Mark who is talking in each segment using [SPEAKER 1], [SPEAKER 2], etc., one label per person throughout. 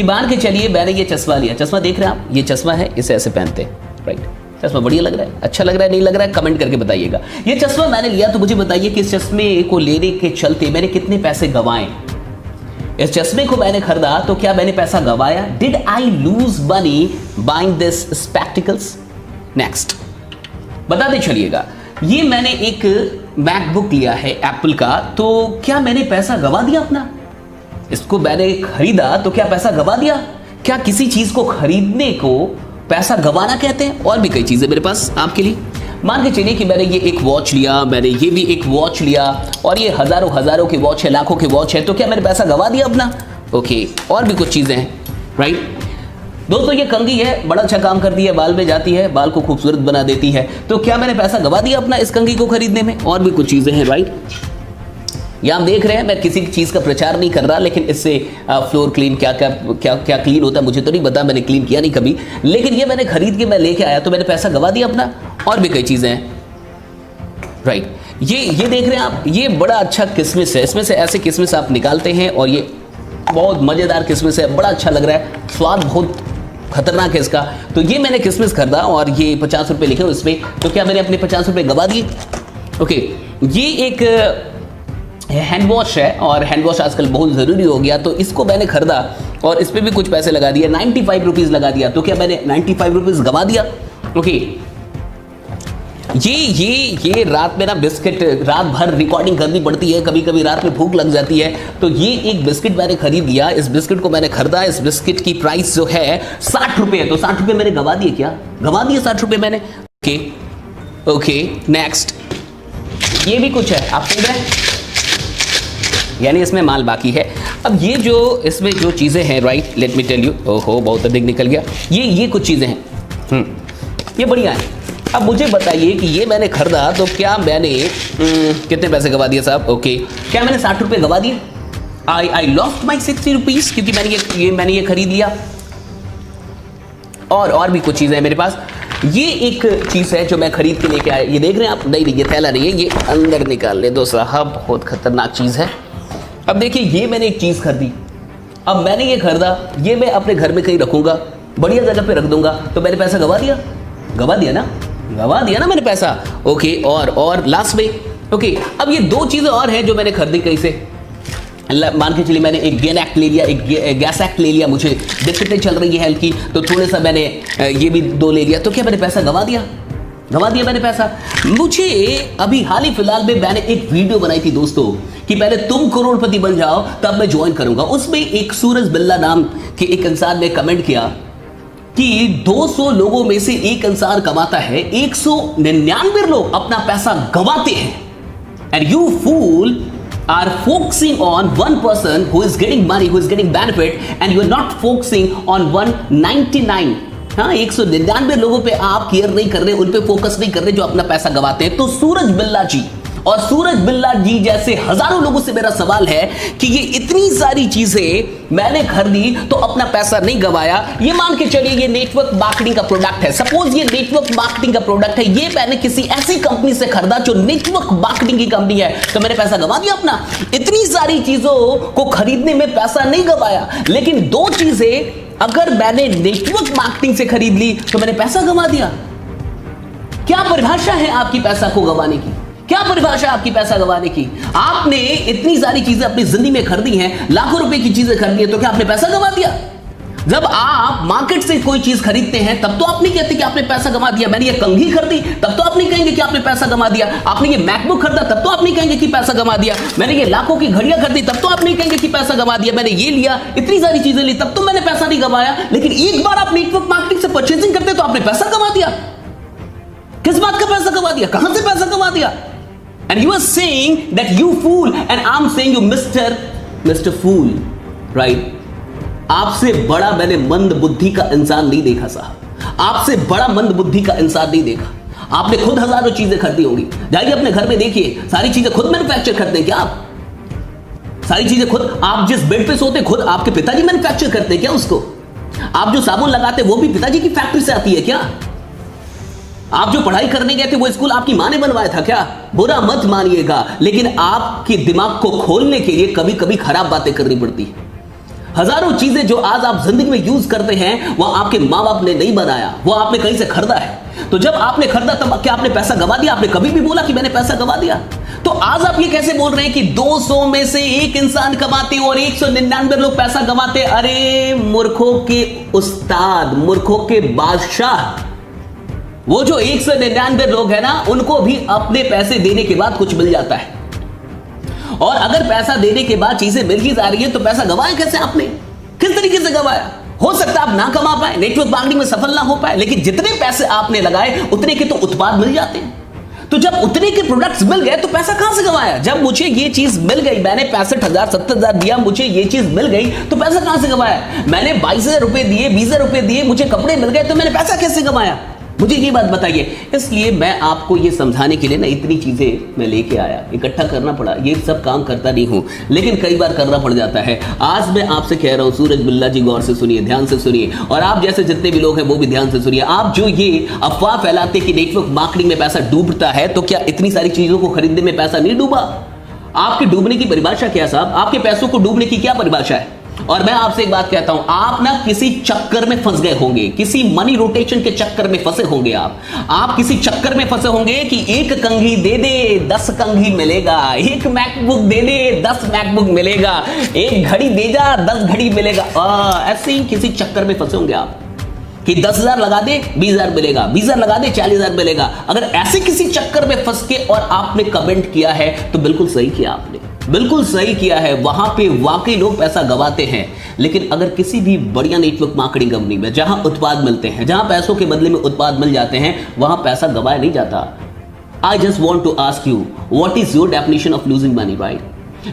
[SPEAKER 1] मान के चलिए मैंने ये चश्मा लिया, चश्मा देख रहे हैं आप, ये चश्मा है, इसे ऐसे पहनते हैं, राइट। चश्मा बढ़िया लग रहा है, अच्छा लग रहा है, नहीं लग रहा है, कमेंट करके बताइएगा। ये चश्मा मैंने लिया तो मुझे बताइए कि इस चश्मे को लेने के चलते मैंने कितने पैसे गंवाए। इस चश्मे को मैंने खरीदा तो क्या मैंने पैसा गंवाया? Did I lose money buying this spectacles? Next बताते चलिएगा। ये मैंने एक मैकबुक लिया है एप्पल का, तो क्या मैंने पैसा गंवा दिया अपना? इसको मैंने खरीदा तो क्या पैसा गंवा दिया? क्या किसी चीज को खरीदने को पैसा गंवाना कहते हैं? और भी कई चीजें मेरे पास आपके लिए। मान के चलिए कि मैंने ये एक वॉच लिया, मैंने ये भी एक वॉच लिया, और ये हजारों की वॉच है, लाखों की वॉच है, तो क्या मैंने पैसा गंवा दिया अपना? ओके, और भी कुछ चीजें हैं, राइट। दोस्तों ये कंघी है, बड़ा अच्छा काम करती है, बाल में जाती है, बाल को खूबसूरत बना देती है, तो क्या मैंने पैसा गंवा दिया अपना इस कंघी को खरीदने में? और भी कुछ चीजें हैं, राइट। ये आप देख रहे हैं, मैं किसी चीज का प्रचार नहीं कर रहा, लेकिन इससे फ्लोर क्लीन क्या क्लीन होता है मुझे तो नहीं पता, मैंने क्लीन किया नहीं कभी, लेकिन ये मैंने खरीद के मैं लेके आया, तो मैंने पैसा गंवा दिया अपना? और भी कई चीजें हैं, राइट। ये देख रहे हैं आप, ये बड़ा अच्छा किसमिस है, इसमें से ऐसे किसमिस आप निकालते हैं और ये बहुत मजेदार किसमिस है, बड़ा अच्छा लग रहा है, स्वाद बहुत खतरनाक है इसका। तो ये मैंने किसमिस खरीदा और ये 50 रुपए लिखे इसमें, तो क्या मैंने अपने 50 रुपए गंवा दिए? ओके, ये एक हैंड वॉश है और हैंड वॉश आजकल बहुत ज़रूरी हो गया, तो इसको मैंने खरीदा और इस पर भी कुछ पैसे लगा दिया, 95 रुपीज़ लगा दिया, तो क्या मैंने 95 रुपीज़ गंवा दिया? ओके, ये रात में ना बिस्किट, रात भर रिकॉर्डिंग करनी पड़ती है, कभी कभी रात में भूख लग जाती है, तो ये एक बिस्किट मैंने खरीद लिया, इस बिस्किट को मैंने खरीदा, इस बिस्किट की प्राइस जो है 60 रुपये, तो 60 रुपये मैंने गंवा दिए, क्या गंवा दिए 60 रुपये मैंने? ओके, नेक्स्ट, ये भी कुछ है, आप सुन रहे हैं, यानी इसमें माल बाकी है। अब ये जो इसमें जो चीज़ें हैं, right, let me tell you, ओहो बहुत अधिक निकल गया, ये कुछ चीज़ें हैं, ये बढ़िया है। अब मुझे बताइए कि ये मैंने खरीदा तो क्या मैंने कितने पैसे गंवा दिए साहब? ओके, क्या मैंने 60 रुपये गंवा दिए? आई लॉस्ट माई 60 रुपीज़, क्योंकि मैंने ये खरीद लिया। और भी कुछ चीज़ें हैं मेरे पास। ये एक चीज़ है जो मैं खरीद के लेके आया, ये देख रहे हैं आप, नहीं ये थैला नहीं है, ये अंदर निकालने दो साहब, बहुत खतरनाक चीज़ है। अब देखिए, ये मैंने एक चीज़ खरीदी, अब मैंने ये खरीदा, ये मैं अपने घर में कहीं रखूंगा, बढ़िया जगह पे रख दूंगा, तो मैंने पैसा गंवा दिया? गंवा दिया ना मैंने पैसा। ओके, और लास्ट में, ओके, अब ये दो चीज़ें और हैं जो मैंने खरीदी कहीं से। मान के चलिए मैंने एक गैस ले लिया, एक गैस एक्ट ले लिया, मुझे दिक्कतें चल रही है हेल्थ की, तो थोड़े सा मैंने ये भी 2 ले लिया, तो क्या मैंने पैसा गंवा दिया मैंने पैसा? मुझे अभी हाल ही फिलहाल में मैंने एक वीडियो बनाई थी दोस्तों कि पहले तुम करोड़पति बन जाओ तब मैं ज्वाइन करूंगा। उसमें एक सूरज बिल्ला नाम के एक इंसान ने कमेंट किया कि 200 लोगों में से एक इंसान कमाता है, 199 लोग अपना पैसा गंवाते हैं, and you fool are focusing on one person who is getting money, who is getting benefit, and you are not focusing on 199, हाँ 199 लोगों पे आप केयर नहीं कर रहे, उन पे फोकस नहीं कर रहे जो अपना पैसा गंवाते हैं। तो सूरज बिल्ला जी और सूरज बिल्ला जी जैसे हजारों लोगों से मेरा सवाल है कि ये इतनी सारी चीजें मैंने खरीदी तो अपना पैसा नहीं गंवाया। ये मान के चलिए ये नेटवर्क मार्केटिंग का प्रोडक्ट है, सपोज ये नेटवर्क मार्केटिंग का प्रोडक्ट है, ये मैंने किसी ऐसी कंपनी से खरीदा जो नेटवर्क मार्केटिंग की कंपनी है, तो मैंने पैसा गंवा दिया अपना? इतनी सारी चीजों को खरीदने में पैसा नहीं गंवाया, लेकिन 2 चीजें अगर मैंने नेटवर्क मार्केटिंग से खरीद ली तो मैंने पैसा गंवा दिया। क्या परिभाषा है आपकी पैसा को गंवाने की? क्या परिभाषा है आपकी पैसा गंवाने की? आपने इतनी सारी चीजें अपनी जिंदगी में खरीदी हैं, लाखों रुपए की चीजें खरीदी है, तो क्या आपने पैसा गंवा दिया? जब आप मार्केट से कोई चीज खरीदते हैं तब तो आप नहीं कहते कि आपने पैसा गंवा दिया। मैंने ये कंघी खरीदी तब तो आप नहीं कहेंगे कि आपने पैसा गंवा दिया। आपने ये मैकबुक खरीदा तब तो आप नहीं कहेंगे कि पैसा गंवा दिया। मैंने ये लाखों की घड़ियां खरीदी तब तो आप नहीं कहेंगे कि पैसा गंवा दिया। मैंने ये लिया, इतनी सारी चीजें ली, तब तो मैंने पैसा नहीं गंवाया। लेकिन एक बार आप नेटवर्क मार्केटिंग से परचेजिंग करते तो आपने पैसा गंवा दिया। किस बात का पैसा गंवा दिया? कहां से पैसा गंवा दिया? And you are saying that you fool, and I'm saying you Mr. Fool, right? आपसे बड़ा मैंने मंद बुद्धि का इंसान नहीं देखा साहब, आपसे बड़ा मंद बुद्धि का इंसान नहीं देखा। आपने खुद हजारों चीजें खरीदी होंगी, जाइए अपने घर में देखिए, सारी चीजें खुद मैन्युफैक्चर करते हैं क्या आप? सारी चीजें खुद, आप जिस बेड पे सोते खुद आपके पिताजी मैन्युफैक्चर करते हैं क्या उसको? आप जो साबुन लगाते वो भी पिताजी की फैक्ट्री से आती है क्या? आप जो पढ़ाई करने गए थे वो स्कूल आपकी माँ ने बनवाया था क्या? बुरा मत मानिएगा, लेकिन आपके दिमाग को खोलने के लिए कभी कभी खराब बातें करनी पड़ती है। हजारों चीजें जो आज आप जिंदगी में यूज करते हैं वो आपके माँ बाप ने नहीं बनाया, वो आपने कहीं से खरीदा है। तो जब आपने खरीदा तब क्या आपने पैसा गवा दिया? आपने कभी भी बोला कि मैंने पैसा गवा दिया? तो आज आप ये कैसे बोल रहे हैं कि 200 में से एक इंसान कमाते और 199 लोग पैसा गवाते? अरे मूर्खों के उस्ताद, मूर्खों के बादशाह, वो जो 199 लोग हैं ना, उनको भी अपने पैसे देने के बाद कुछ मिल जाता है। और अगर पैसा देने के बाद चीजें मिल ही जा रही है तो पैसा गवाया कैसे आपने? किस तरीके से गवाया? हो सकता है आप ना कमा पाए, नेटवर्क मार्केटिंग में सफल ना हो पाए, लेकिन जितने पैसे आपने लगाए उतने के तो उत्पाद मिल जाते हैं। तो जब उतने के प्रोडक्ट्स मिल गए तो पैसा कहां से गवाया? जब मुझे ये चीज मिल गई, मैंने 65,000 70,000 दिया, मुझे ये चीज मिल गई, तो पैसा कहां से गवाया? मैंने 22,000 रुपए दिए, 20,000 रुपए दिए, मुझे कपड़े मिल गए, तो मैंने पैसा कैसे गवाया? मुझे ये बात बताइए। इसलिए मैं आपको ये समझाने के लिए ना इतनी चीजें मैं लेके आया, इकट्ठा करना पड़ा। ये सब काम करता नहीं हूं, लेकिन कई बार करना पड़ जाता है। आज मैं आपसे कह रहा हूं, सूरज बिल्ला जी, गौर से सुनिए, ध्यान से सुनिए, और आप जैसे जितने भी लोग हैं वो भी ध्यान से सुनिए। आप जो ये अफवाह फैलाते कि नेटवर्क मार्केटिंग में पैसा डूबता है, तो क्या इतनी सारी चीजों को खरीदने में पैसा नहीं डूबा? आपके डूबने की परिभाषा क्या साहब? आपके पैसों को डूबने की क्या परिभाषा है? और मैं आपसे एक बात कहता हूं, आप ना किसी चक्कर में फंस गए होंगे, किसी मनी रोटेशन के चक्कर में फंसे होंगे। आप किसी चक्कर में फंसे होंगे कि एक कंघी दे दे 10 कंघी मिलेगा, एक मैकबुक दे दे 10 मैकबुक मिलेगा, एक घड़ी दे जा 10 घड़ी मिलेगा। ऐसे ही किसी चक्कर में फंसे होंगे आप कि 10,000 लगा दे 20,000 मिलेगा, 20,000 लगा दे 40,000 मिलेगा। अगर ऐसे किसी चक्कर में फंस के और आपने कमेंट किया है तो बिल्कुल सही किया आपने, बिल्कुल सही किया है। वहां पे वाकई लोग पैसा गवाते हैं, लेकिन अगर किसी भी बढ़िया नेटवर्क मार्केटिंग कंपनी में जहां उत्पाद मिलते हैं, जहां पैसों के बदले में उत्पाद मिल जाते हैं, वहां पैसा गवाया नहीं जाता। I just want to ask you, what is your definition of losing money, right?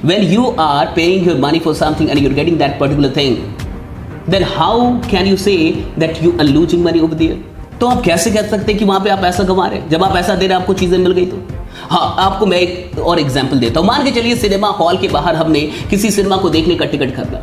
[SPEAKER 1] When you are paying your money for something and you are getting that particular thing, then how can you say that you are losing money over there? तो आप कैसे कह सकते हैं कि वहां पे आप पैसा गंवा रहे हैं जब आप पैसा दे रहे हैं, आपको चीजें मिल गई तो? हाँ, आपको मैं एक और एग्जांपल देता हूं। मान के चलिए सिनेमा हॉल के बाहर हमने किसी सिनेमा को देखने का टिकट खरीदा,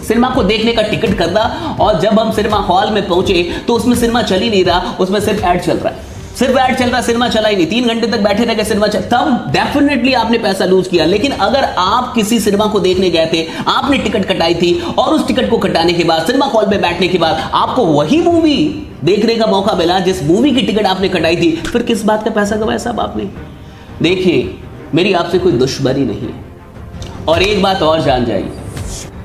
[SPEAKER 1] सिनेमा को देखने का टिकट खरीदा, और जब हम सिनेमा हॉल में पहुंचे तो उसमें सिनेमा चल ही नहीं रहा, उसमें सिर्फ ऐड चल रहा है, सिर्फ ऐड चल रहा है, सिनेमा चला ही नहीं। 3 घंटे तक बैठे रह गए, सिनेमा चल, तब डेफिनेटली आपने पैसा लूज किया। लेकिन अगर आप किसी सिनेमा को देखने गए थे, आपने टिकट कटाई थी, और उस टिकट को कटाने के बाद सिनेमा हॉल में बैठने के बाद आपको वही मूवी देखने का मौका मिला जिस मूवी की टिकट आपने कटाई थी, फिर किस बात का पैसा गवाया साहब आपने? देखिए, मेरी आपसे कोई दुश्मनी नहीं है, और एक बात और जान जाइए,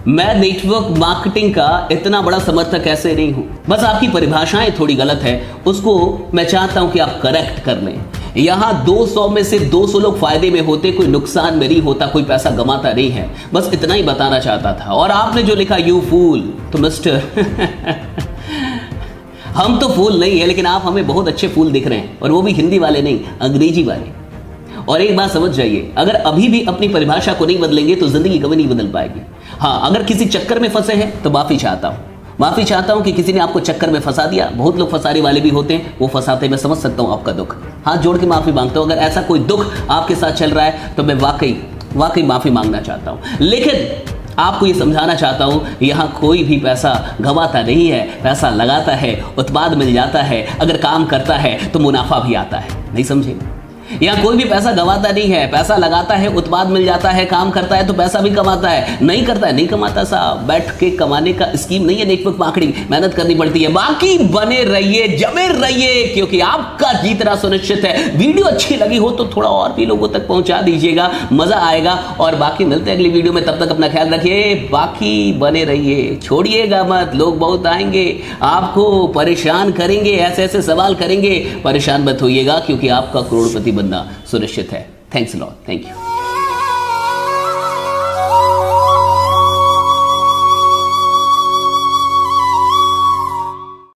[SPEAKER 1] मैं नेटवर्क मार्केटिंग का इतना बड़ा समर्थक ऐसे नहीं हूं, बस आपकी परिभाषाएं थोड़ी गलत है, उसको मैं चाहता हूं कि आप करेक्ट कर लें। यहां 200 में से 200 लोग फायदे में होते, कोई नुकसान में नहीं होता, कोई पैसा गंवाता नहीं है, बस इतना ही बताना चाहता था। और आपने जो लिखा यू फूल, तो मिस्टर हम तो फूल नहीं है, लेकिन आप हमें बहुत अच्छे फूल दिख रहे हैं, और वो भी हिंदी वाले नहीं, अंग्रेजी वाले। और एक बात समझ जाइए, अगर अभी भी अपनी परिभाषा को नहीं बदलेंगे तो जिंदगी कभी नहीं बदल पाएगी। हाँ, अगर किसी चक्कर में फंसे हैं तो माफी चाहता हूं, माफी चाहता हूं कि किसी ने आपको चक्कर में फंसा दिया। बहुत लोग फंसाने वाले भी होते हैं, वो फंसाते, मैं समझ सकता हूं आपका दुख, हाथ जोड़ के माफी मांगता हूं। अगर ऐसा कोई दुख आपके साथ चल रहा है तो मैं वाकई माफी मांगना चाहता हूं, लेकिन आपको ये समझाना चाहता हूं, यहां कोई भी पैसा गंवाता नहीं है, पैसा लगाता है, उत्पाद मिल जाता है, अगर काम करता है तो मुनाफा भी आता है। नहीं समझे? यहां कोई भी पैसा गंवाता नहीं है, पैसा लगाता है, उत्पाद मिल जाता है, काम करता है तो पैसा भी कमाता है, नहीं करता है नहीं कमाता साहब। बैठ के कमाने का स्कीम नहीं है नेटवर्क मार्केटिंग, मेहनत करनी पड़ती है। बाकी बने रहिए, जमे रहिए, क्योंकि आपका जीतना सुनिश्चित है। वीडियो अच्छी लगी हो तो थोड़ा और भी लोगों तक पहुंचा दीजिएगा, मजा आएगा। और बाकी मिलते हैं अगली वीडियो में, तब तक अपना ख्याल रखिए, बाकी बने रहिए, छोड़िएगा मत। लोग बहुत आएंगे, आपको परेशान करेंगे, ऐसे ऐसे सवाल करेंगे, परेशान मत होइएगा, क्योंकि आपका करोड़पति बनना सुनिश्चित है। Thanks a lot, thank you.